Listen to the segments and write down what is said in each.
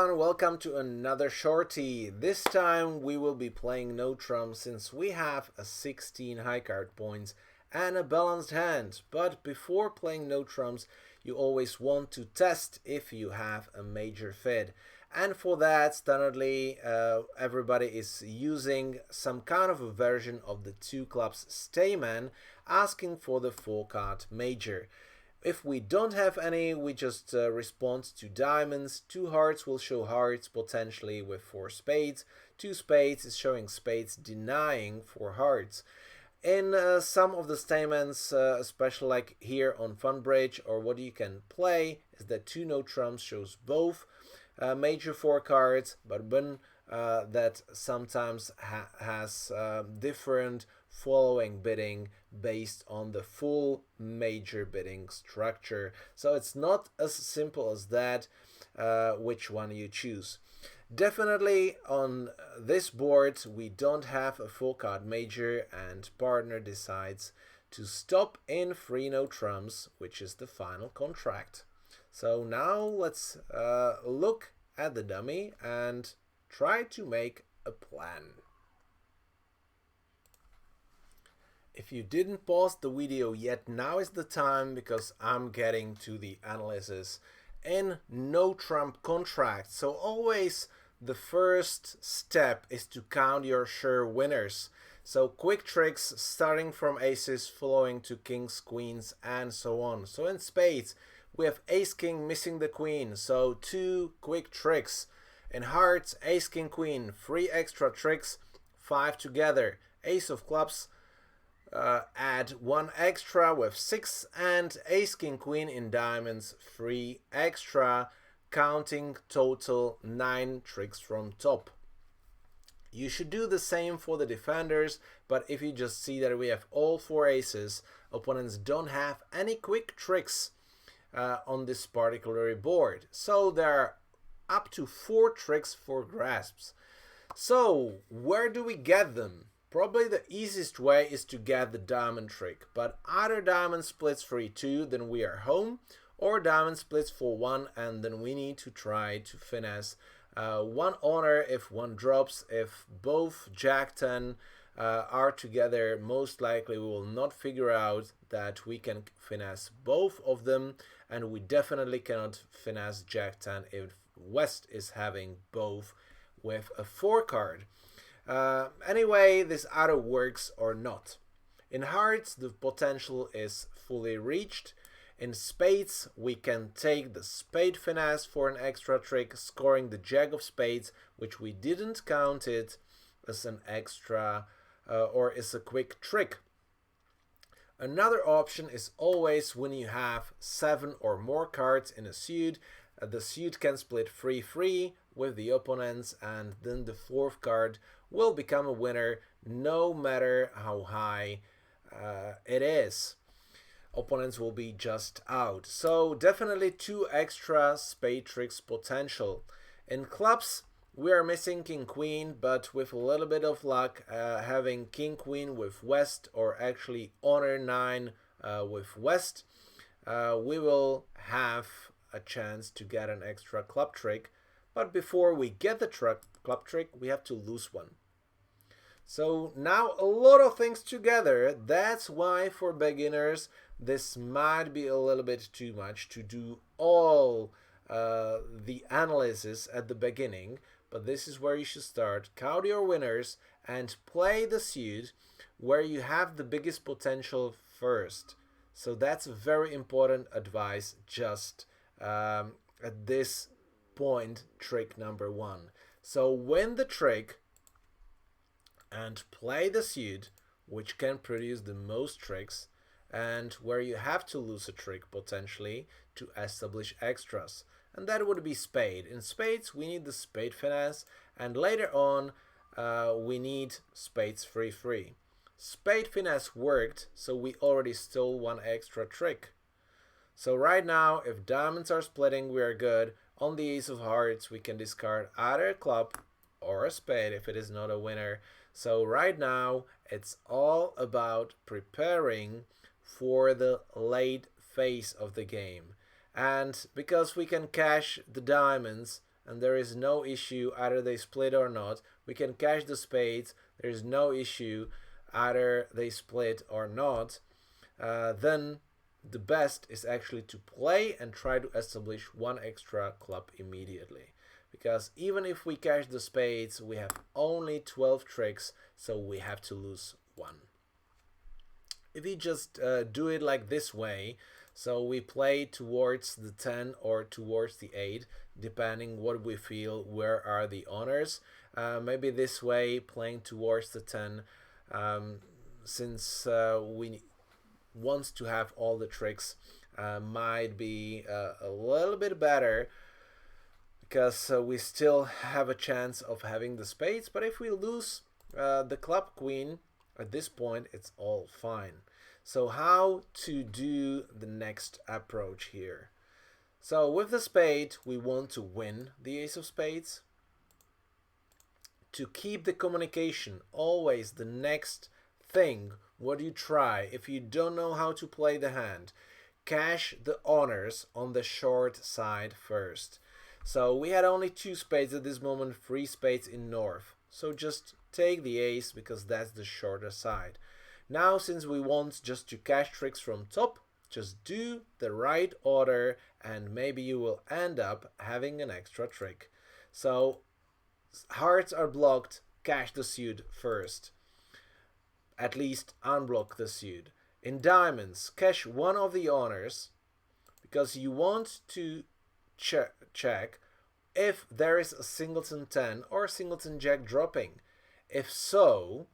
everyone, welcome to another Shortie. This time we will be playing no trump since we have a 16 high card points and a balanced hand. But before playing no trumps, you always want to test if you have a major fid. And for that, standardly, everybody is using some kind of a version of the two clubs stayman, asking for the 4-card major. If we don't have any, we just respond to diamonds. 2 hearts will show hearts potentially with 4 spades. 2 spades is showing spades, denying 4 hearts. In some of the statements, especially like here on Funbridge, or what you can play is that 2 no trumps shows both major 4 cards, but one that sometimes has different following bidding based on the full major bidding structure. So it's not as simple as that, which one you choose. Definitely on this board we don't have a 4-card major, and partner decides to stop in 3 no trumps, which is the final contract. So now let's look at the dummy and try to make a plan. If you didn't pause the video yet, now is the time, because I'm getting to the analysis in no trump contract. So always the first step is to count your sure winners. So quick tricks starting from aces, flowing to kings, queens, and so on. So in spades we have ace king missing the queen, so 2 quick tricks. In hearts, ace king queen, 3 extra tricks, 5 together. Ace of clubs, add 1 extra with 6, and ace king queen in diamonds, 3 extra, counting total 9 tricks from top. You should do the same for the defenders, but if you just see that we have all 4 aces, opponents don't have any quick tricks on this particular board. So there are up to 4 tricks for grasps. So where do we get them? Probably the easiest way is to get the diamond trick, but either diamond splits 3-2, then we are home, or diamond splits 4-1, and then we need to try to finesse 1 honor if 1 drops. If both jack 10 are together, most likely we will not figure out that we can finesse both of them, and we definitely cannot finesse jack 10 if West is having both with a 4 card. Anyway, this either works or not. In hearts, the potential is fully reached. In spades, we can take the spade finesse for an extra trick, scoring the jack of spades, which we didn't count it as an extra or as a quick trick. Another option is always when you have 7 or more cards in a suit. The suit can split 3-3 with the opponents, and then the 4th card will become a winner no matter how high it is. Opponents will be just out. So definitely 2 extra spade tricks potential. In clubs, we are missing king queen, but with a little bit of luck, having king queen with West, or actually honor 9 with West, we will have a chance to get an extra club trick. But before we get the club trick, we have to lose 1. So now a lot of things together. That's why for beginners this might be a little bit too much to do all the analysis at the beginning, but this is where you should start. Count your winners and play the suit where you have the biggest potential first. So that's very important advice just at this point, trick number 1. So win the trick and play the suit which can produce the most tricks, and where you have to lose a trick potentially to establish extras, and that would be spade. In spades we need the spade finesse, and later on we need spades 3-3. Spade finesse worked, so we already stole 1 extra trick. So right now, if diamonds are splitting, we are good. On the ace of hearts we can discard either a club or a spade if it is not a winner. So right now it's all about preparing for the late phase of the game. And because we can cash the diamonds and there is no issue either they split or not. We can cash the spades, there is no issue either they split or not. Then the best is actually to play and try to establish one extra club immediately. Because even if we cash the spades, we have only 12 tricks, so we have to lose one. If you just do it like this way, so we play towards the 10 or towards the 8, depending what we feel, where are the honors. Maybe this way, playing towards the 10, since we want to have all the tricks, might be a little bit better, because we still have a chance of having the spades. But if we lose the club queen, at this point it's all fine. So how to do the next approach here? So with the spade, we want to win the ace of spades. To keep the communication, always the next thing what you try, if you don't know how to play the hand, cash the honors on the short side first. So we had only 2 spades at this moment, 3 spades in north. So just take the ace because that's the shorter side. Now, since we want just to cash tricks from top, just do the right order and maybe you will end up having an extra trick. So hearts are blocked, cash the suit first. At least unblock the suit. In diamonds, cash one of the honors because you want to check if there is a singleton 10 or singleton jack dropping. If so,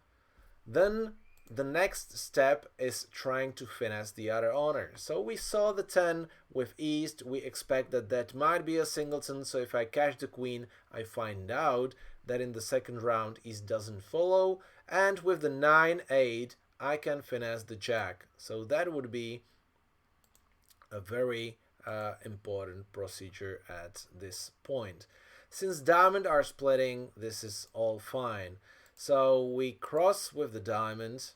then the next step is trying to finesse the other honor. So we saw the 10 with East, we expect that that might be a singleton, so if I cash the queen, I find out that in the second round East doesn't follow, and with the 9-8 I can finesse the jack. So that would be a very important procedure at this point. Since diamond are splitting, this is all fine. So we cross with the diamond.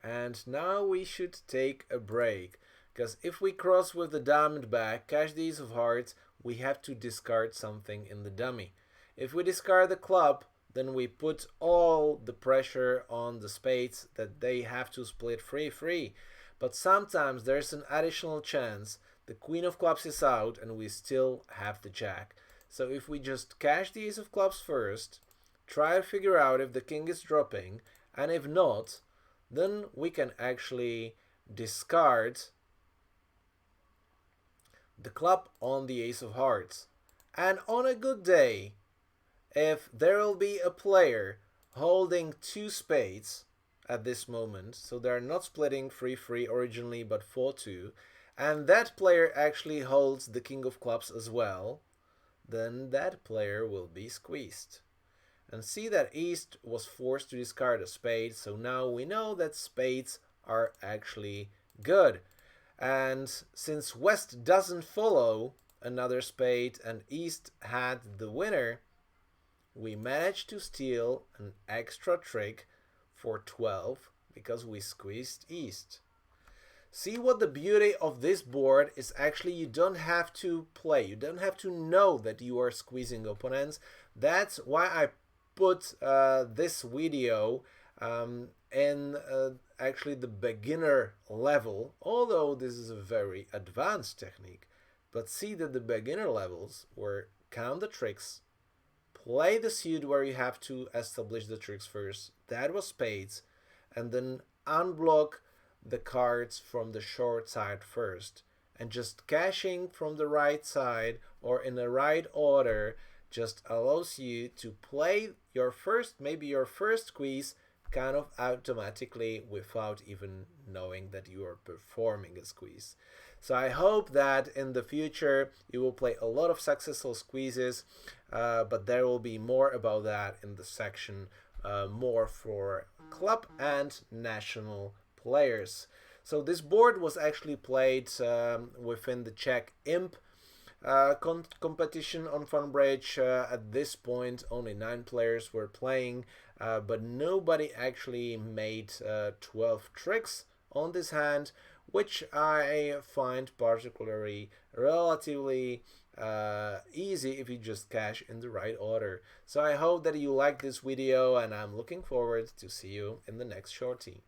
And now we should take a break. Because if we cross with the diamond back, cash the ace of hearts, we have to discard something in the dummy. If we discard the club, then we put all the pressure on the spades that they have to split 3-3. But sometimes there's an additional chance. The queen of clubs is out and we still have the jack. So if we just cash the ace of clubs first, try to figure out if the king is dropping, and if not, then we can actually discard the club on the ace of hearts. And on a good day, if there will be a player holding 2 spades at this moment, so they're not splitting 3-3 originally but 4-2, and that player actually holds the king of clubs as well, then that player will be squeezed. And see that East was forced to discard a spade, so now we know that spades are actually good. And since West doesn't follow another spade and East had the winner, we managed to steal an extra trick for 12 because we squeezed East. See what the beauty of this board is. Actually, you don't have to play. You don't have to know that you are squeezing opponents. That's why I put this video in actually the beginner level, although this is a very advanced technique. But see that the beginner levels were count the tricks, play the suit where you have to establish the tricks first. That was spades. And then unblock the cards from the short side first, and just cashing from the right side or in the right order just allows you to play your first, maybe your first squeeze kind of automatically without even knowing that you are performing a squeeze. So I hope that in the future you will play a lot of successful squeezes, but there will be more about that in the section more for club and national players. So this board was actually played within the Czech Imp competition on Funbridge. At this point only 9 players were playing, but nobody actually made 12 tricks on this hand, which I find particularly relatively easy if you just cash in the right order. So I hope that you like this video, and I'm looking forward to see you in the next shorty.